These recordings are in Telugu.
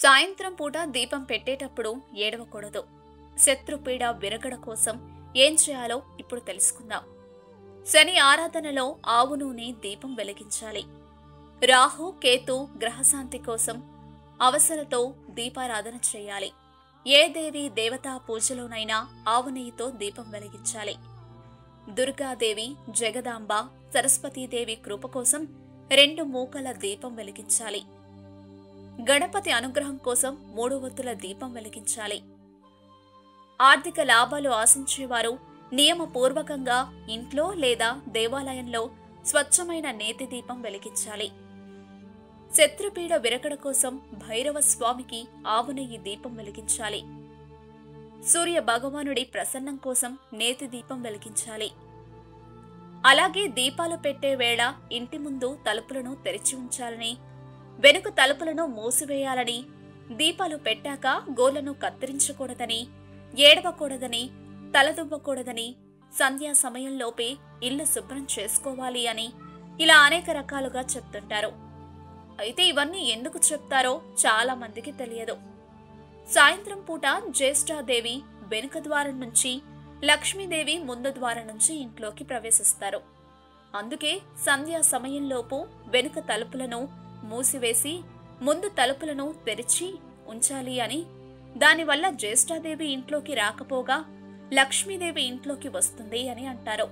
సాయంత్రం పూట దీపం పెట్టేటప్పుడు ఏడవకూడదు. శత్రుపీడ విరగడ కోసం ఏం చేయాలో ఇప్పుడు తెలుసుకుందాం. శని ఆరాధనలో ఆవు నూనె దీపం వెలిగించాలి. రాహు కేతు గ్రహశాంతి కోసం అవసరతో దీపారాధన చేయాలి. ఏ దేవి దేవతా పూజలోనైనా ఆవు నెయ్యితో దీపం వెలిగించాలి. దుర్గాదేవి, జగదాంబ, సరస్వతీదేవి కృప కోసం 2 మూకల దీపం వెలిగించాలి. గణపతి అనుగ్రహం కోసం 3 ఒత్తుల దీపం వెలిగించాలి. ఆర్థిక లాభాలు ఆశించేవారు నియమపూర్వకంగా ఇంట్లో లేదా దేవాలయంలో స్వచ్ఛమైన నేతి దీపం వెలిగించాలి. శత్రుపీడ విరగడ కోసం భైరవ స్వామికి ఆవు నెయ్యి దీపం వెలిగించాలి. సూర్య భగవానుడి ప్రసన్నం కోసం నేతి దీపం వెలిగించాలి. అలాగే దీపాలు పెట్టే వేళ ఇంటి ముందు తలుపులను తెరిచి ఉంచాలని, వెనుక తలుపులను మూసివేయాలని, దీపాలు పెట్టాక గోళ్లను కత్తిరించకూడదని, ఏడవకూడదని, తలదువ్వకూడదని, సంధ్యా సమయంలోపే ఇల్లు శుభ్రం చేసుకోవాలి అని ఇలా అనేక రకాలుగా చెప్తుంటారు. అయితే ఇవన్నీ ఎందుకు చెప్తారో చాలా మందికి తెలియదు. సాయంత్రం పూట జ్యేష్ఠాదేవి వెనుక ద్వారం నుంచి, లక్ష్మీదేవి ముందు ద్వారం నుంచి ఇంట్లోకి ప్రవేశిస్తారు. అందుకే సంధ్యా సమయంలోపు వెనుక తలుపులను మూసివేసి ముందు తలుపులను తెరిచి ఉంచాలి అని, దానివల్ల జ్యేష్ఠాదేవి ఇంట్లోకి రాకపోగా లక్ష్మీదేవి ఇంట్లోకి వస్తుంది అని అంటారు.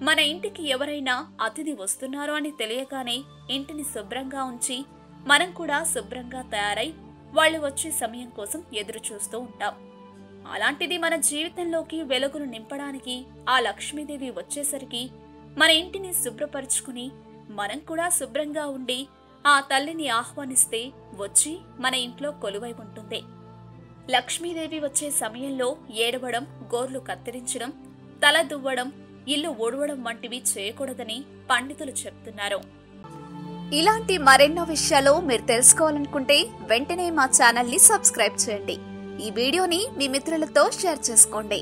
మన ఇంటికి ఎవరైనా అతిథి వస్తున్నారు అని తెలియగానే ఇంటిని శుభ్రంగా ఉంచి మనం కూడా శుభ్రంగా తయారై వాళ్ళు వచ్చే సమయం కోసం ఎదురు చూస్తూ ఉంటాం. అలాంటిది మన జీవితంలోకి వెలుగును నింపడానికి ఆ లక్ష్మీదేవి వచ్చేసరికి మన ఇంటిని శుభ్రపరుచుకుని మనం కూడా శుభ్రంగా ఉండి ఆ తల్లిని ఆహ్వానిస్తే వచ్చి మన ఇంట్లో కొలువై ఉంటుంది. లక్ష్మీదేవి వచ్చే సమయంలో ఏడవడం, గోర్లు కత్తిరించడం, తల దువ్వడం, ఇల్లు ఊడవడం వంటివి చేయకూడదని పండితులు చెప్తున్నారు. ఇలాంటి మరెన్నో విషయాలు మీరు తెలుసుకోవాలనుకుంటే వెంటనే మా ఛానల్ ని సబ్స్క్రైబ్ చేయండి. ఈ వీడియోని మీ మిత్రులతో షేర్ చేసుకోండి.